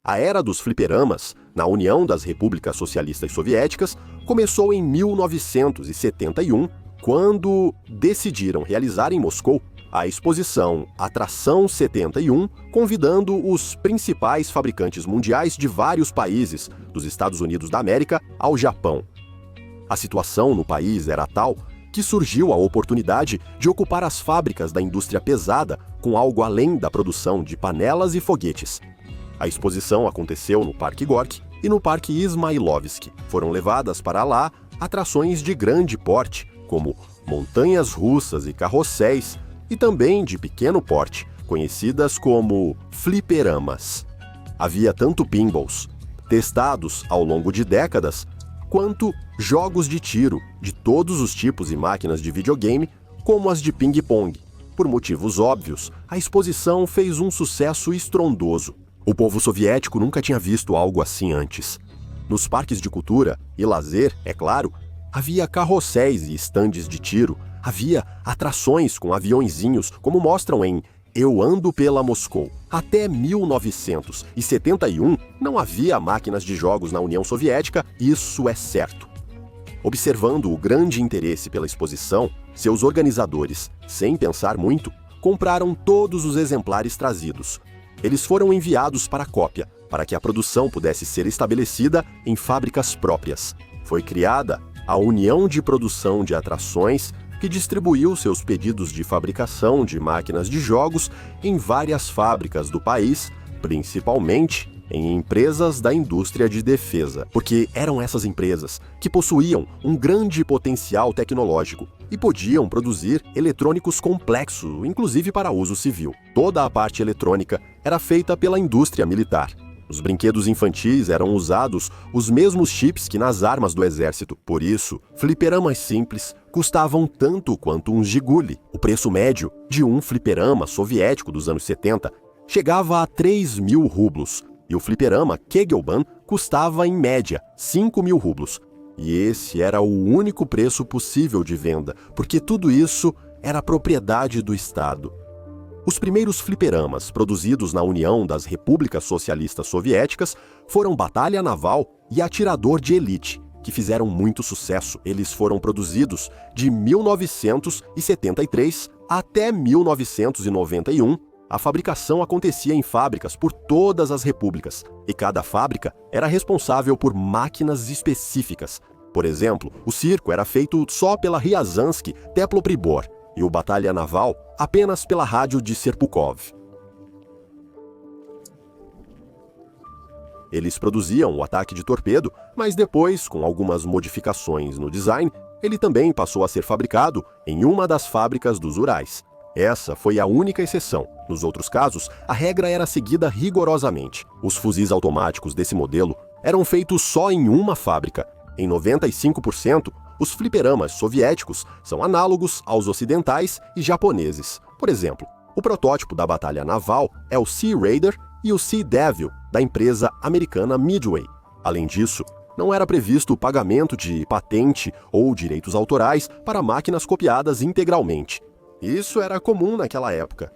A era dos fliperamas, na União das Repúblicas Socialistas Soviéticas, começou em 1971, quando decidiram realizar em Moscou a exposição Atração 71, convidando os principais fabricantes mundiais de vários países, dos Estados Unidos da América ao Japão. A situação no país era tal que surgiu a oportunidade de ocupar as fábricas da indústria pesada com algo além da produção de panelas e foguetes. A exposição aconteceu no Parque Gorky e no Parque Ismailovsky. Foram levadas para lá atrações de grande porte, como montanhas russas e carrosséis, e também de pequeno porte, conhecidas como fliperamas. Havia tanto pinballs, testados ao longo de décadas, quanto jogos de tiro de todos os tipos e máquinas de videogame, como as de ping-pong. Por motivos óbvios, a exposição fez um sucesso estrondoso. O povo soviético nunca tinha visto algo assim antes. Nos parques de cultura e lazer, é claro, havia carrosséis e estandes de tiro, havia atrações com aviõezinhos, como mostram em Eu Ando Pela Moscou. Até 1971, não havia máquinas de jogos na União Soviética, isso é certo. Observando o grande interesse pela exposição, seus organizadores, sem pensar muito, compraram todos os exemplares trazidos. Eles foram enviados para cópia, para que a produção pudesse ser estabelecida em fábricas próprias. Foi criada a União de Produção de Atrações, que distribuiu seus pedidos de fabricação de máquinas de jogos em várias fábricas do país, principalmente em empresas da indústria de defesa, porque eram essas empresas que possuíam um grande potencial tecnológico e podiam produzir eletrônicos complexos, inclusive para uso civil. Toda a parte eletrônica era feita pela indústria militar. Nos brinquedos infantis eram usados os mesmos chips que nas armas do exército. Por isso, fliperamas simples custavam tanto quanto um Jiguli. O preço médio de um fliperama soviético dos anos 70 chegava a 3.000 rublos, e o fliperama Kegelban custava, em média, 5.000 rublos. E esse era o único preço possível de venda, porque tudo isso era propriedade do Estado. Os primeiros fliperamas produzidos na União das Repúblicas Socialistas Soviéticas foram Batalha Naval e Atirador de Elite, que fizeram muito sucesso. Eles foram produzidos de 1973 até 1991. A fabricação acontecia em fábricas por todas as repúblicas, e cada fábrica era responsável por máquinas específicas. Por exemplo, o circo era feito só pela Ryazansky Teplopribor, e o Batalha Naval apenas pela rádio de Serpukov. Eles produziam o ataque de torpedo, mas depois, com algumas modificações no design, ele também passou a ser fabricado em uma das fábricas dos Urais. Essa foi a única exceção. Nos outros casos, a regra era seguida rigorosamente. Os fuzis automáticos desse modelo eram feitos só em uma fábrica. Em 95%, os fliperamas soviéticos são análogos aos ocidentais e japoneses. Por exemplo, o protótipo da Batalha Naval é o Sea Raider e o Sea Devil, da empresa americana Midway. Além disso, não era previsto o pagamento de patente ou direitos autorais para máquinas copiadas integralmente. Isso era comum naquela época.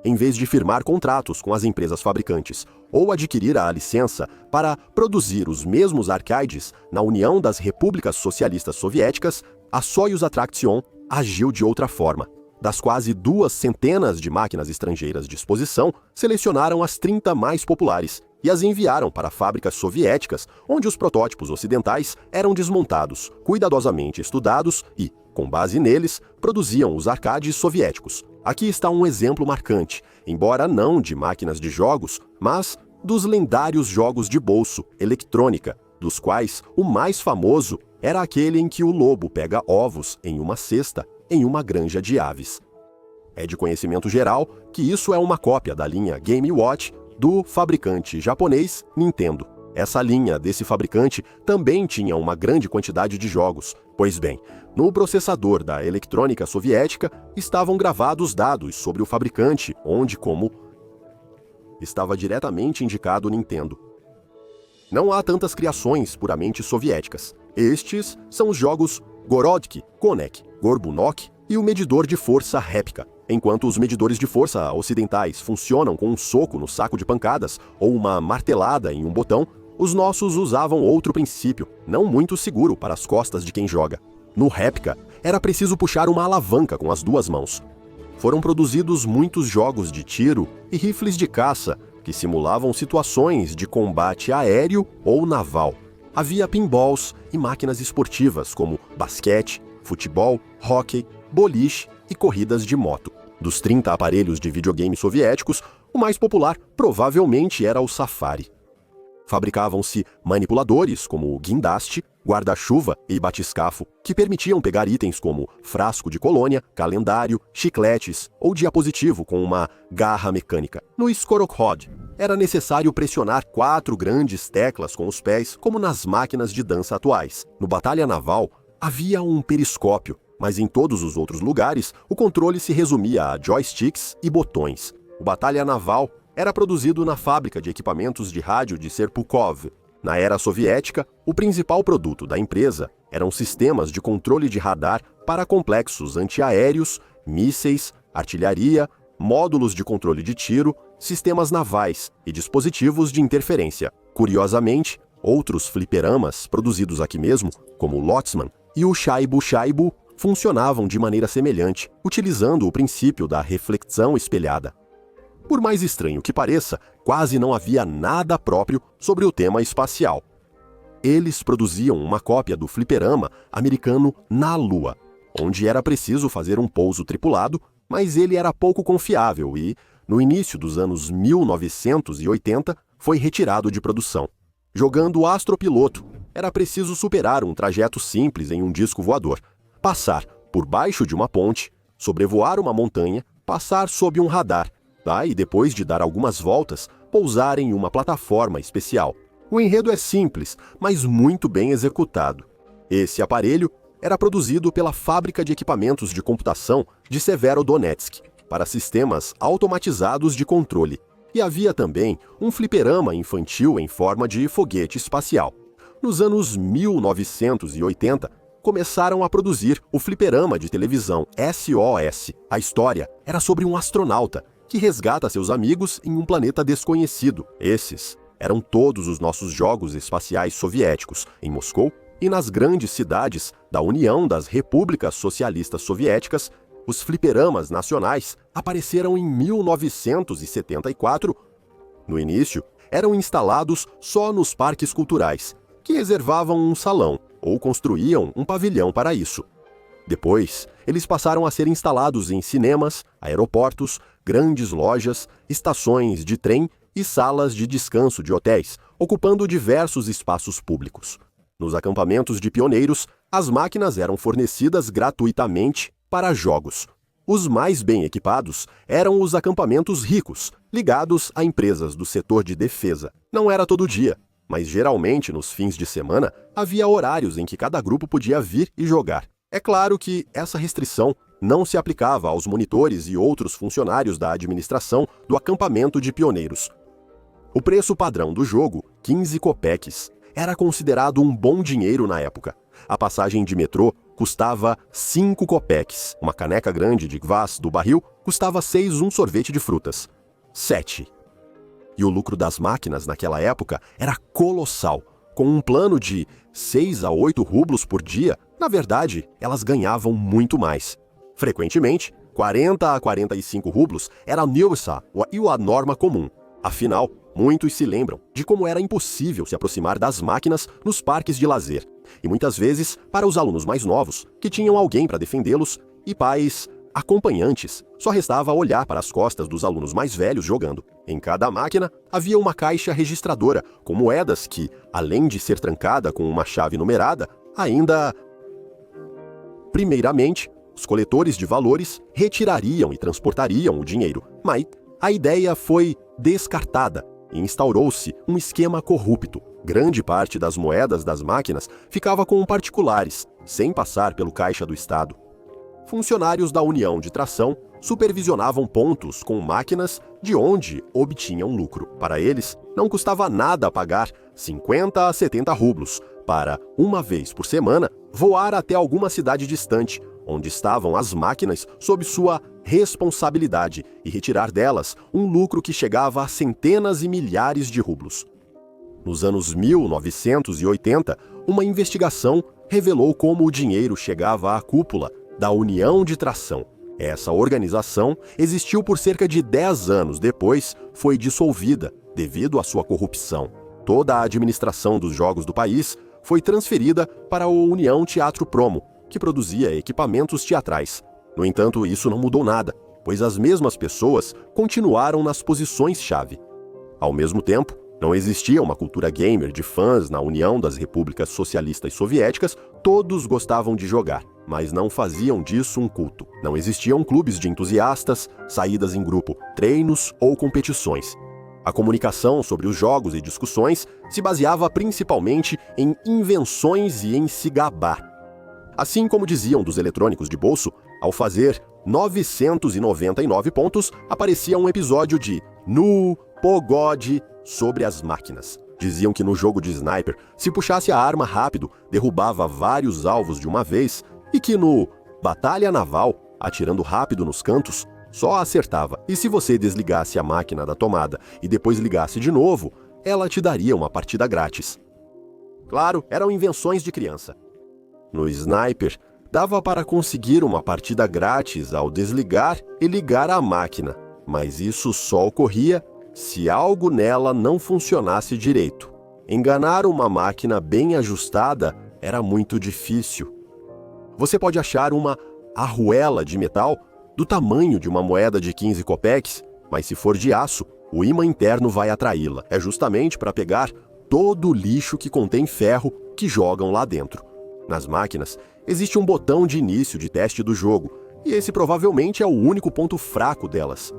Em vez de firmar contratos com as empresas fabricantes ou adquirir a licença para produzir os mesmos arcades na União das Repúblicas Socialistas Soviéticas, a Soyuz Attraction agiu de outra forma. Das quase 200 de máquinas estrangeiras de exposição, selecionaram as 30 mais populares e as enviaram para fábricas soviéticas, onde os protótipos ocidentais eram desmontados, cuidadosamente estudados e, com base neles, produziam os arcades soviéticos. Aqui está um exemplo marcante, embora não de máquinas de jogos, mas dos lendários jogos de bolso, eletrônica, dos quais o mais famoso era aquele em que o lobo pega ovos em uma cesta em uma granja de aves. É de conhecimento geral que isso é uma cópia da linha Game Watch do fabricante japonês Nintendo. Essa linha desse fabricante também tinha uma grande quantidade de jogos. Pois bem, no processador da eletrônica soviética estavam gravados dados sobre o fabricante, onde, como estava diretamente indicado Nintendo. Não há tantas criações puramente soviéticas. Estes são os jogos Gorodki, Konek, Gorbunok e o medidor de força Repka. Enquanto os medidores de força ocidentais funcionam com um soco no saco de pancadas ou uma martelada em um botão, os nossos usavam outro princípio, não muito seguro para as costas de quem joga. No réplica, era preciso puxar uma alavanca com as duas mãos. Foram produzidos muitos jogos de tiro e rifles de caça que simulavam situações de combate aéreo ou naval. Havia pinballs e máquinas esportivas como basquete, futebol, hóquei, boliche e corridas de moto. Dos 30 aparelhos de videogame soviéticos, o mais popular provavelmente era o Safari. Fabricavam-se manipuladores como o guindaste, guarda-chuva e batiscafo, que permitiam pegar itens como frasco de colônia, calendário, chicletes ou diapositivo com uma garra mecânica. No Skorokhod, era necessário pressionar 4 grandes teclas com os pés, como nas máquinas de dança atuais. No Batalha Naval, havia um periscópio, mas em todos os outros lugares, o controle se resumia a joysticks e botões. O Batalha Naval era produzido na fábrica de equipamentos de rádio de Serpukhov. Na era soviética, o principal produto da empresa eram sistemas de controle de radar para complexos antiaéreos, mísseis, artilharia, módulos de controle de tiro, sistemas navais e dispositivos de interferência. Curiosamente, outros fliperamas produzidos aqui mesmo, como o Lotzman e o Shaibu Shaibu, funcionavam de maneira semelhante, utilizando o princípio da reflexão espelhada. Por mais estranho que pareça, quase não havia nada próprio sobre o tema espacial. Eles produziam uma cópia do fliperama americano na Lua, onde era preciso fazer um pouso tripulado, mas ele era pouco confiável e, no início dos anos 1980, foi retirado de produção. Jogando o Astropiloto, era preciso superar um trajeto simples em um disco voador, passar por baixo de uma ponte, sobrevoar uma montanha, passar sob um radar, e depois de dar algumas voltas, pousar em uma plataforma especial. O enredo é simples, mas muito bem executado. Esse aparelho era produzido pela fábrica de equipamentos de computação de Severodonetsk para sistemas automatizados de controle. E havia também um fliperama infantil em forma de foguete espacial. Nos anos 1980, começaram a produzir o fliperama de televisão SOS. A história era sobre um astronauta que resgata seus amigos em um planeta desconhecido. Esses eram todos os nossos jogos espaciais soviéticos, em Moscou e nas grandes cidades da União das Repúblicas Socialistas Soviéticas. Os fliperamas nacionais apareceram em 1974. No início, eram instalados só nos parques culturais, que reservavam um salão ou construíam um pavilhão para isso. Depois, eles passaram a ser instalados em cinemas, aeroportos, grandes lojas, estações de trem e salas de descanso de hotéis, ocupando diversos espaços públicos. Nos acampamentos de pioneiros, as máquinas eram fornecidas gratuitamente para jogos. Os mais bem equipados eram os acampamentos ricos, ligados a empresas do setor de defesa. Não era todo dia, mas geralmente nos fins de semana havia horários em que cada grupo podia vir e jogar. É claro que essa restrição não se aplicava aos monitores e outros funcionários da administração do acampamento de pioneiros. O preço padrão do jogo, 15 kopecks, era considerado um bom dinheiro na época. A passagem de metrô custava 5 kopecks. Uma caneca grande de kvass do barril custava 6 um sorvete de frutas. 7. E o lucro das máquinas naquela época era colossal. Com um plano de 6 a 8 rublos por dia, na verdade, elas ganhavam muito mais. Frequentemente, 40 a 45 rublos era a Nilsa e a norma comum. Afinal, muitos se lembram de como era impossível se aproximar das máquinas nos parques de lazer. E muitas vezes, para os alunos mais novos, que tinham alguém para defendê-los, e pais acompanhantes, só restava olhar para as costas dos alunos mais velhos jogando. Em cada máquina, havia uma caixa registradora, com moedas que, além de ser trancada com uma chave numerada, ainda... Primeiramente, os coletores de valores retirariam e transportariam o dinheiro, mas a ideia foi descartada e instaurou-se um esquema corrupto. Grande parte das moedas das máquinas ficava com particulares, sem passar pelo caixa do Estado. Funcionários da União de Tração supervisionavam pontos com máquinas de onde obtinham lucro. Para eles, não custava nada pagar 50 a 70 rublos para, uma vez por semana, voar até alguma cidade distante, onde estavam as máquinas sob sua responsabilidade e retirar delas um lucro que chegava a centenas e milhares de rublos. Nos anos 1980, uma investigação revelou como o dinheiro chegava à cúpula da União de Tração. Essa organização existiu por cerca de 10 anos, depois foi dissolvida devido à sua corrupção. Toda a administração dos jogos do país foi transferida para a União Teatro Promo, que produzia equipamentos teatrais. No entanto, isso não mudou nada, pois as mesmas pessoas continuaram nas posições-chave. Ao mesmo tempo, não existia uma cultura gamer de fãs na União das Repúblicas Socialistas Soviéticas, todos gostavam de jogar, mas não faziam disso um culto. Não existiam clubes de entusiastas, saídas em grupo, treinos ou competições. A comunicação sobre os jogos e discussões se baseava principalmente em invenções e em se gabar. Assim como diziam dos eletrônicos de bolso, ao fazer 999 pontos, aparecia um episódio de Nu Pogode sobre as máquinas. Diziam que no jogo de sniper, se puxasse a arma rápido, derrubava vários alvos de uma vez, e que no Batalha Naval, atirando rápido nos cantos, só acertava. E se você desligasse a máquina da tomada e depois ligasse de novo, ela te daria uma partida grátis. Claro, eram invenções de criança. No Sniper, dava para conseguir uma partida grátis ao desligar e ligar a máquina, mas isso só ocorria se algo nela não funcionasse direito. Enganar uma máquina bem ajustada era muito difícil. Você pode achar uma arruela de metal do tamanho de uma moeda de 15 copeques, mas se for de aço, o ímã interno vai atraí-la. É justamente para pegar todo o lixo que contém ferro que jogam lá dentro. Nas máquinas, existe um botão de início de teste do jogo, e esse provavelmente é o único ponto fraco delas.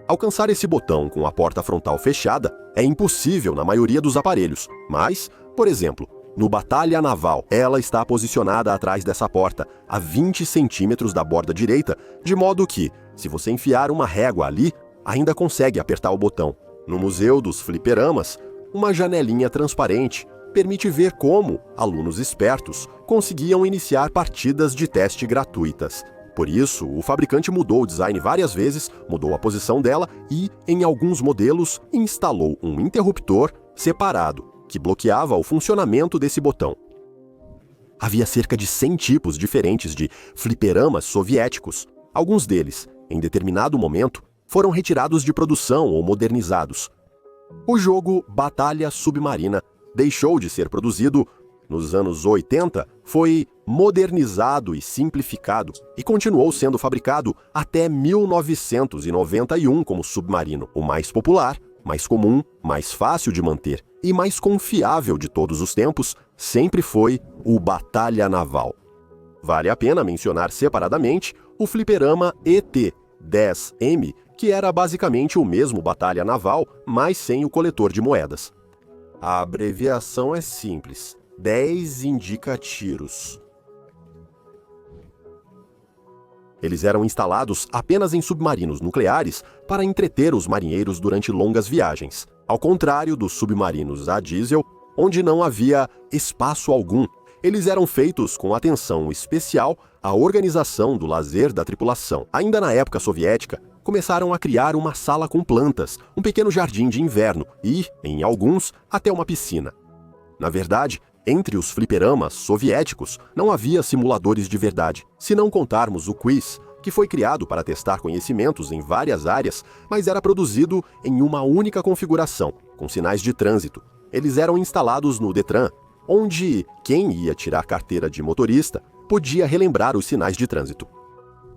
Alcançar esse botão com a porta frontal fechada é impossível na maioria dos aparelhos, mas, por exemplo, no Batalha Naval, ela está posicionada atrás dessa porta, a 20 centímetros da borda direita, de modo que, se você enfiar uma régua ali, ainda consegue apertar o botão. No Museu dos Fliperamas, uma janelinha transparente permite ver como alunos espertos conseguiam iniciar partidas de teste gratuitas. Por isso, o fabricante mudou o design várias vezes, mudou a posição dela e, em alguns modelos, instalou um interruptor separado, que bloqueava o funcionamento desse botão. Havia cerca de 100 tipos diferentes de fliperamas soviéticos. Alguns deles, em determinado momento, foram retirados de produção ou modernizados. O jogo Batalha Submarina deixou de ser produzido nos anos 80, foi modernizado e simplificado e continuou sendo fabricado até 1991 como Submarino, o mais popular, mais comum, mais fácil de manter e mais confiável de todos os tempos, sempre foi o Batalha Naval. Vale a pena mencionar separadamente o fliperama ET-10M, que era basicamente o mesmo Batalha Naval, mas sem o coletor de moedas. A abreviação é simples. 10 indica tiros. Eles eram instalados apenas em submarinos nucleares para entreter os marinheiros durante longas viagens, ao contrário dos submarinos a diesel, onde não havia espaço algum. Eles eram feitos com atenção especial à organização do lazer da tripulação. Ainda na época soviética, começaram a criar uma sala com plantas, um pequeno jardim de inverno e, em alguns, até uma piscina. Na verdade, entre os fliperamas soviéticos não havia simuladores de verdade, se não contarmos o quiz, que foi criado para testar conhecimentos em várias áreas, mas era produzido em uma única configuração, com sinais de trânsito. Eles eram instalados no Detran, onde quem ia tirar carteira de motorista podia relembrar os sinais de trânsito.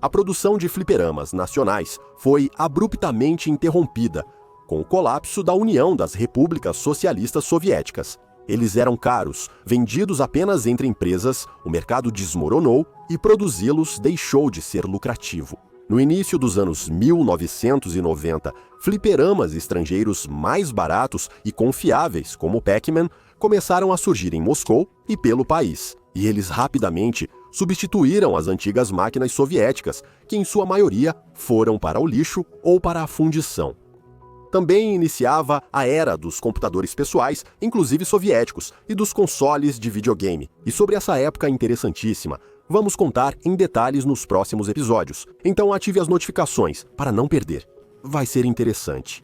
A produção de fliperamas nacionais foi abruptamente interrompida com o colapso da União das Repúblicas Socialistas Soviéticas. Eles eram caros, vendidos apenas entre empresas, o mercado desmoronou e produzi-los deixou de ser lucrativo. No início dos anos 1990, fliperamas estrangeiros mais baratos e confiáveis, como o Pac-Man, começaram a surgir em Moscou e pelo país, e eles rapidamente substituíram as antigas máquinas soviéticas, que em sua maioria foram para o lixo ou para a fundição. Também iniciava a era dos computadores pessoais, inclusive soviéticos, e dos consoles de videogame. E sobre essa época interessantíssima, Vamos contar em detalhes nos próximos episódios, então ative as notificações para não perder. Vai ser interessante.